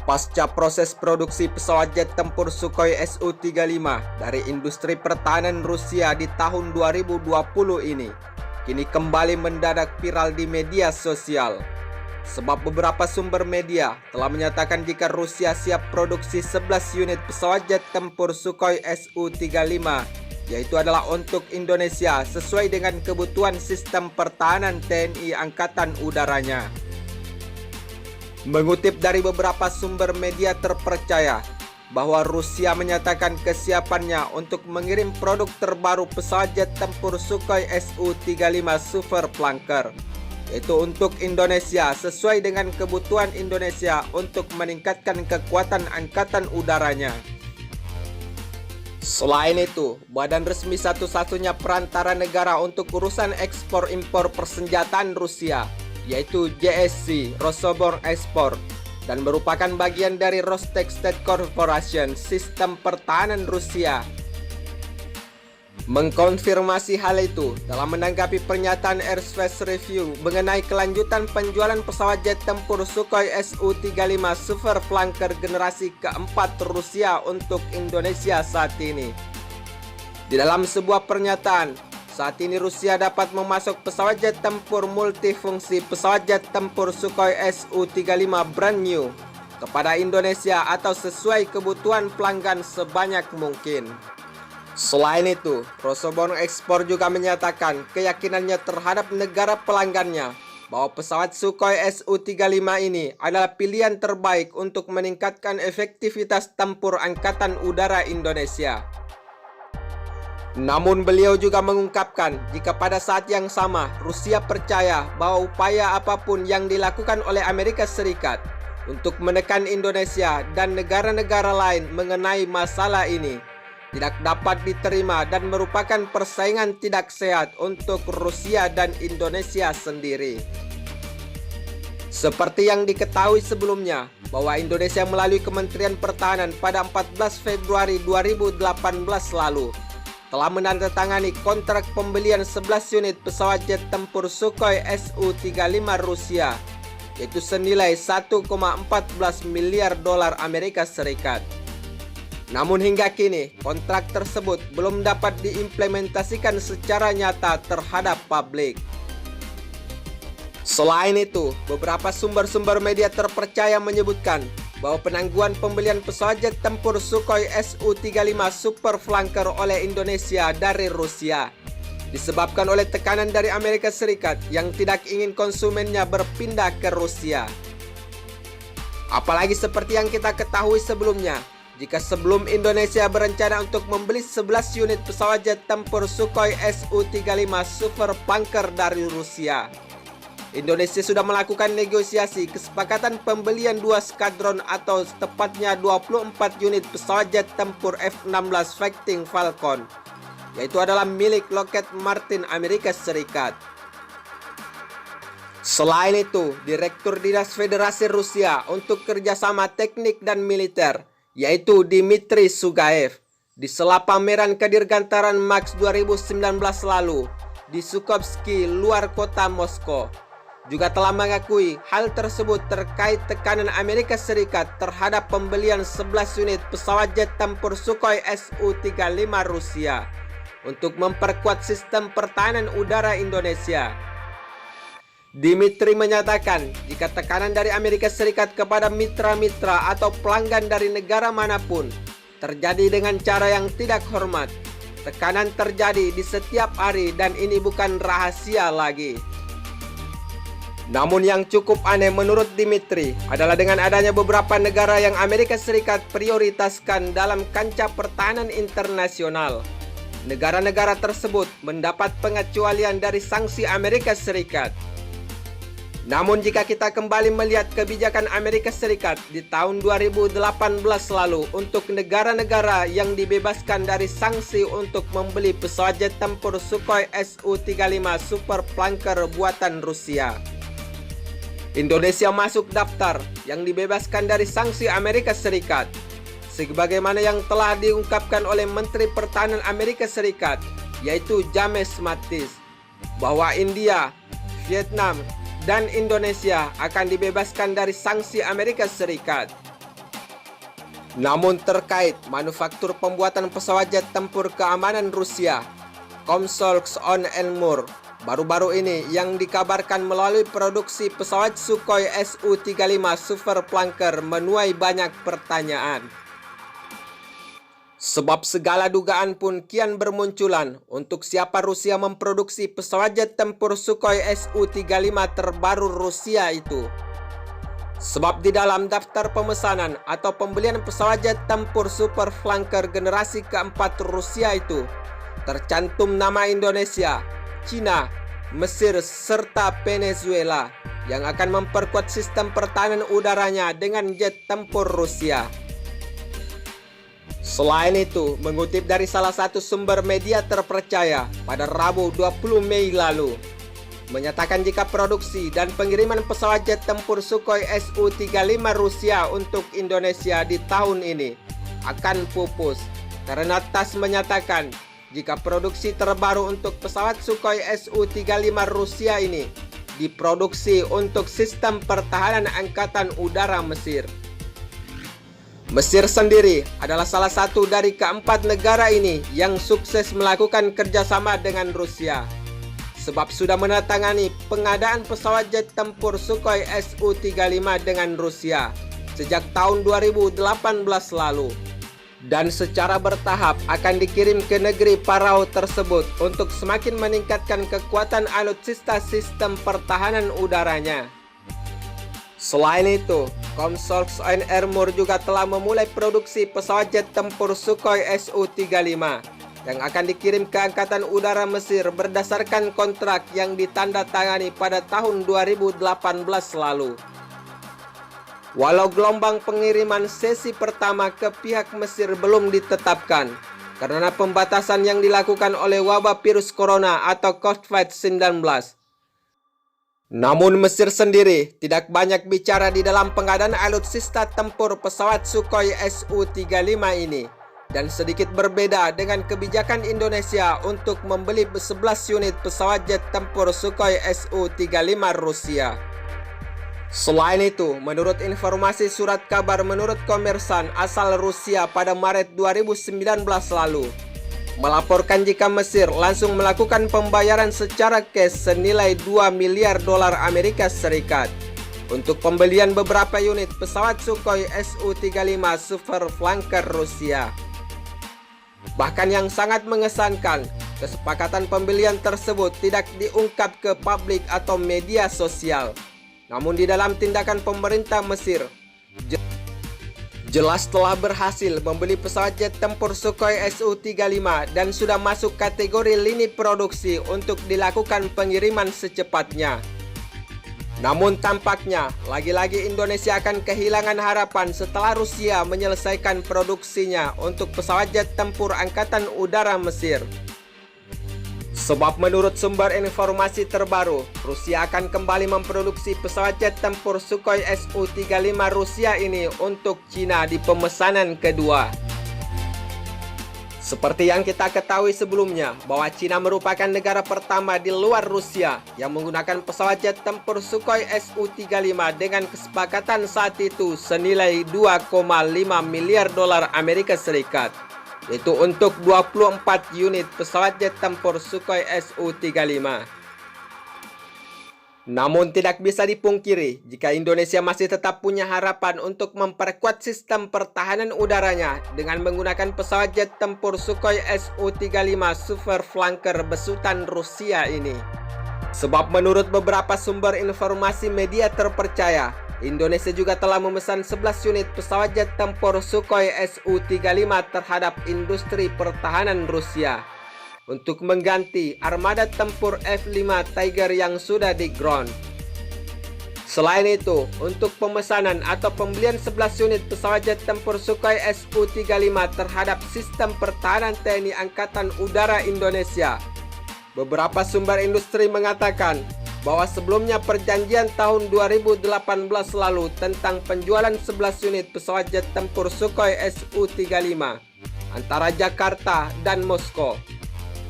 Pasca proses produksi pesawat jet tempur Sukhoi Su-35 dari industri pertahanan Rusia di tahun 2020 ini, kini kembali mendadak viral di media sosial. Sebab beberapa sumber media telah menyatakan jika Rusia siap produksi 11 unit pesawat jet tempur Sukhoi Su-35, yaitu adalah untuk Indonesia sesuai dengan kebutuhan sistem pertahanan TNI Angkatan Udaranya. Mengutip dari beberapa sumber media terpercaya bahwa Rusia menyatakan kesiapannya untuk mengirim produk terbaru pesawat jet tempur Sukhoi Su-35 Super Flanker, yaitu untuk Indonesia sesuai dengan kebutuhan Indonesia untuk meningkatkan kekuatan angkatan udaranya. Selain itu, badan resmi satu-satunya perantara negara untuk urusan ekspor-impor persenjataan Rusia, yaitu JSC, Rosoboronexport, dan merupakan bagian dari Rostec State Corporation, sistem pertahanan Rusia, mengkonfirmasi hal itu dalam menanggapi pernyataan Airspace Review mengenai kelanjutan penjualan pesawat jet tempur Sukhoi Su-35 Super Flanker generasi keempat Rusia untuk Indonesia saat ini. Di dalam sebuah pernyataan, saat ini Rusia dapat memasok pesawat jet tempur multifungsi pesawat jet tempur Sukhoi Su-35 brand new kepada Indonesia atau sesuai kebutuhan pelanggan sebanyak mungkin. Selain itu, Rosoboronexport juga menyatakan keyakinannya terhadap negara pelanggannya bahwa pesawat Sukhoi Su-35 ini adalah pilihan terbaik untuk meningkatkan efektivitas tempur Angkatan Udara Indonesia. Namun beliau juga mengungkapkan jika pada saat yang sama Rusia percaya bahwa upaya apapun yang dilakukan oleh Amerika Serikat untuk menekan Indonesia dan negara-negara lain mengenai masalah ini tidak dapat diterima dan merupakan persaingan tidak sehat untuk Rusia dan Indonesia sendiri. Seperti yang diketahui sebelumnya bahwa Indonesia melalui Kementerian Pertahanan pada 14 Februari 2018 lalu telah menandatangani kontrak pembelian 11 unit pesawat jet tempur Sukhoi Su-35 Rusia, yaitu senilai 1,14 miliar dolar Amerika Serikat. Namun hingga kini, kontrak tersebut belum dapat diimplementasikan secara nyata terhadap publik. Selain itu, beberapa sumber-sumber media terpercaya menyebutkan bahwa penangguhan pembelian pesawat jet tempur Sukhoi Su-35 Super Flanker oleh Indonesia dari Rusia disebabkan oleh tekanan dari Amerika Serikat yang tidak ingin konsumennya berpindah ke Rusia. Apalagi seperti yang kita ketahui sebelumnya, jika sebelum Indonesia berencana untuk membeli 11 unit pesawat jet tempur Sukhoi Su-35 Super Flanker dari Rusia, Indonesia sudah melakukan negosiasi kesepakatan pembelian 2 skadron atau tepatnya 24 unit pesawat jet tempur F-16 Fighting Falcon, yaitu adalah milik Lockheed Martin Amerika Serikat. Selain itu, Direktur Dinas Federasi Rusia untuk Kerjasama Teknik dan Militer, yaitu Dmitry Sugaev, di sela pameran kedirgantaran MAX 2019 lalu di Shukovsky, luar kota Moskow, juga telah mengakui hal tersebut terkait tekanan Amerika Serikat terhadap pembelian 11 unit pesawat jet tempur Sukhoi Su-35 Rusia untuk memperkuat sistem pertahanan udara Indonesia. Dmitry menyatakan jika tekanan dari Amerika Serikat kepada mitra-mitra atau pelanggan dari negara manapun terjadi dengan cara yang tidak hormat, tekanan terjadi di setiap hari dan ini bukan rahasia lagi. Namun yang cukup aneh menurut Dmitry adalah dengan adanya beberapa negara yang Amerika Serikat prioritaskan dalam kancah pertahanan internasional, negara-negara tersebut mendapat pengecualian dari sanksi Amerika Serikat. Namun jika kita kembali melihat kebijakan Amerika Serikat di tahun 2018 lalu untuk negara-negara yang dibebaskan dari sanksi untuk membeli pesawat jet tempur Sukhoi Su-35 Super Flanker buatan Rusia, Indonesia masuk daftar yang dibebaskan dari sanksi Amerika Serikat, sebagaimana yang telah diungkapkan oleh Menteri Pertahanan Amerika Serikat, yaitu James Mattis, bahwa India, Vietnam, dan Indonesia akan dibebaskan dari sanksi Amerika Serikat. Namun terkait manufaktur pembuatan pesawat jet tempur keamanan Rusia, Komsomolsk-on Amur, baru-baru ini yang dikabarkan melalui produksi pesawat Sukhoi Su-35 Super Flanker menuai banyak pertanyaan. Sebab segala dugaan pun kian bermunculan untuk siapa Rusia memproduksi pesawat jet tempur Sukhoi Su-35 terbaru Rusia itu. Sebab di dalam daftar pemesanan atau pembelian pesawat jet tempur Super Flanker generasi keempat Rusia itu tercantum nama Indonesia, Cina, Mesir, serta Venezuela yang akan memperkuat sistem pertahanan udaranya dengan jet tempur Rusia. Selain itu, mengutip dari salah satu sumber media terpercaya pada Rabu 20 Mei lalu, menyatakan jika produksi dan pengiriman pesawat jet tempur Sukhoi Su-35 Rusia untuk Indonesia di tahun ini akan pupus karena TASS menyatakan jika produksi terbaru untuk pesawat Sukhoi Su-35 Rusia ini diproduksi untuk sistem pertahanan angkatan udara Mesir. Mesir sendiri adalah salah satu dari keempat negara ini yang sukses melakukan kerjasama dengan Rusia, sebab sudah menandatangani pengadaan pesawat jet tempur Sukhoi Su-35 dengan Rusia sejak tahun 2018 lalu, dan secara bertahap akan dikirim ke negeri Parau tersebut untuk semakin meningkatkan kekuatan alutsista sistem pertahanan udaranya. Selain itu, Komsomolsk-on Amur juga telah memulai produksi pesawat jet tempur Sukhoi Su-35 yang akan dikirim ke Angkatan Udara Mesir berdasarkan kontrak yang ditandatangani pada tahun 2018 lalu. Walau gelombang pengiriman sesi pertama ke pihak Mesir belum ditetapkan karena pembatasan yang dilakukan oleh wabah virus corona atau COVID-19. Namun Mesir sendiri tidak banyak bicara di dalam pengadaan alutsista tempur pesawat Sukhoi Su-35 ini, dan sedikit berbeda dengan kebijakan Indonesia untuk membeli 11 unit pesawat jet tempur Sukhoi Su-35 Rusia. Selain itu, menurut informasi surat kabar menurut Kommersant asal Rusia pada Maret 2019 lalu, melaporkan jika Mesir langsung melakukan pembayaran secara cash senilai 2 miliar dolar Amerika Serikat untuk pembelian beberapa unit pesawat Sukhoi Su-35 Super Flanker Rusia. Bahkan yang sangat mengesankan, kesepakatan pembelian tersebut tidak diungkap ke publik atau media sosial. Namun di dalam tindakan pemerintah Mesir, jelas telah berhasil membeli pesawat jet tempur Sukhoi Su-35 dan sudah masuk kategori lini produksi untuk dilakukan pengiriman secepatnya. Namun tampaknya lagi-lagi Indonesia akan kehilangan harapan setelah Rusia menyelesaikan produksinya untuk pesawat jet tempur Angkatan Udara Mesir. Sebab menurut sumber informasi terbaru, Rusia akan kembali memproduksi pesawat jet tempur Sukhoi Su-35 Rusia ini untuk Cina di pemesanan kedua. Seperti yang kita ketahui sebelumnya, bahwa Cina merupakan negara pertama di luar Rusia yang menggunakan pesawat jet tempur Sukhoi Su-35 dengan kesepakatan saat itu senilai 2,5 miliar dolar Amerika Serikat. Yaitu untuk 24 unit pesawat jet tempur Sukhoi Su-35. Namun tidak bisa dipungkiri jika Indonesia masih tetap punya harapan untuk memperkuat sistem pertahanan udaranya dengan menggunakan pesawat jet tempur Sukhoi Su-35 Super Flanker besutan Rusia ini. Sebab menurut beberapa sumber informasi media terpercaya, Indonesia juga telah memesan 11 unit pesawat jet tempur Sukhoi Su-35 terhadap industri pertahanan Rusia untuk mengganti armada tempur F-5 Tiger yang sudah di ground. Selain itu, untuk pemesanan atau pembelian 11 unit pesawat jet tempur Sukhoi Su-35 terhadap sistem pertahanan TNI Angkatan Udara Indonesia, beberapa sumber industri mengatakan bahwa sebelumnya perjanjian tahun 2018 lalu tentang penjualan 11 unit pesawat jet tempur Sukhoi Su-35 antara Jakarta dan Moskow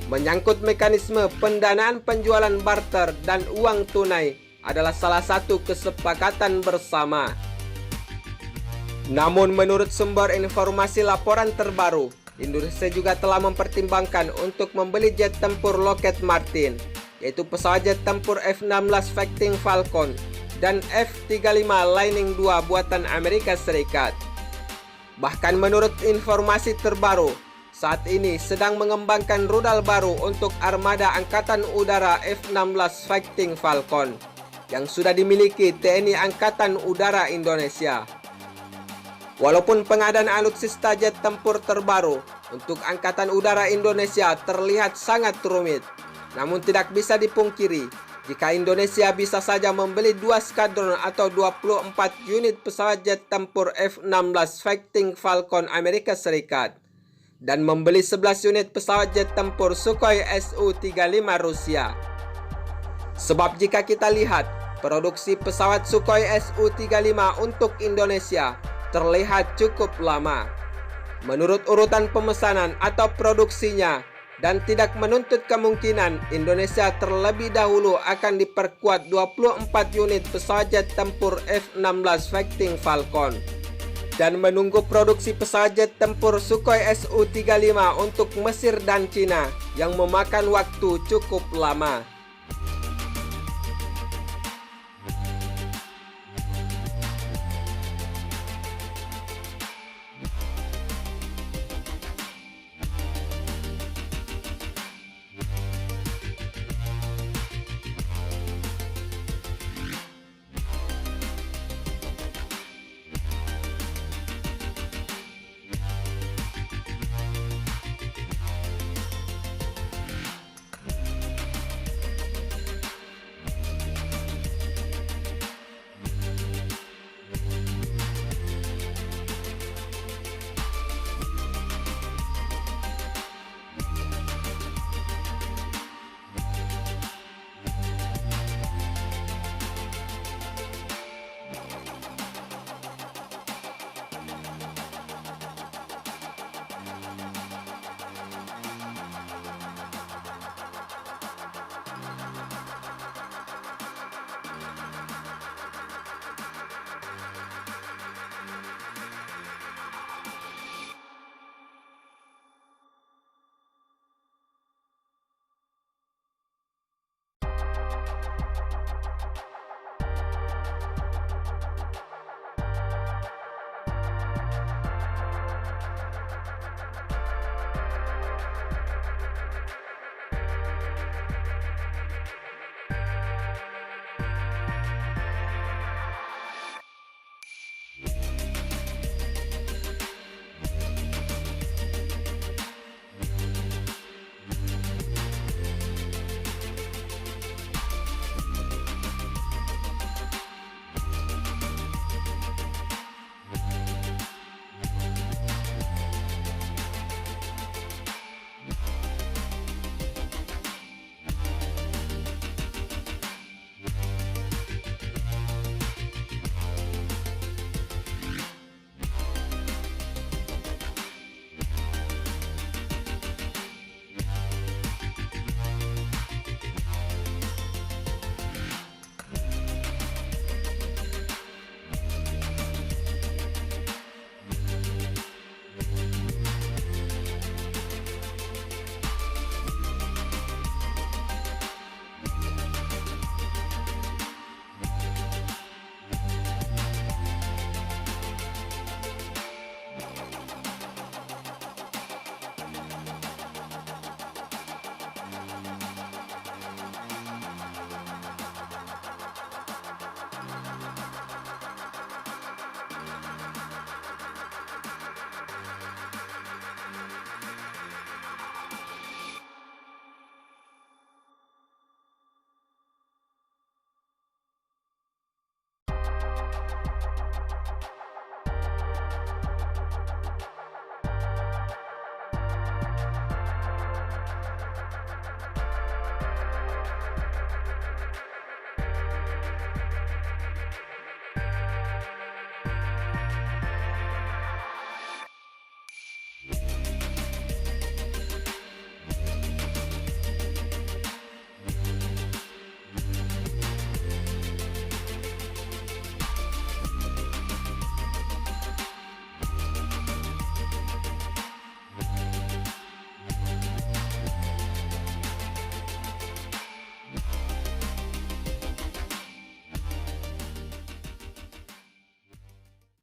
menyangkut mekanisme pendanaan penjualan barter dan uang tunai adalah salah satu kesepakatan bersama. Namun menurut sumber informasi laporan terbaru, Indonesia juga telah mempertimbangkan untuk membeli jet tempur Lockheed Martin, yaitu pesawat jet tempur F-16 Fighting Falcon dan F-35 Lightning II buatan Amerika Serikat. Bahkan menurut informasi terbaru, saat ini sedang mengembangkan rudal baru untuk armada Angkatan Udara F-16 Fighting Falcon yang sudah dimiliki TNI Angkatan Udara Indonesia. Walaupun pengadaan alutsista jet tempur terbaru untuk Angkatan Udara Indonesia terlihat sangat rumit, namun tidak bisa dipungkiri jika Indonesia bisa saja membeli 2 skadron atau 24 unit pesawat jet tempur F-16 Fighting Falcon Amerika Serikat dan membeli 11 unit pesawat jet tempur Sukhoi Su-35 Rusia. Sebab jika kita lihat produksi pesawat Sukhoi Su-35 untuk Indonesia terlihat cukup lama menurut urutan pemesanan atau produksinya, dan tidak menuntut kemungkinan Indonesia terlebih dahulu akan diperkuat 24 unit pesawat jet tempur F-16 Fighting Falcon dan menunggu produksi pesawat jet tempur Sukhoi Su-35 untuk Mesir dan Cina yang memakan waktu cukup lama.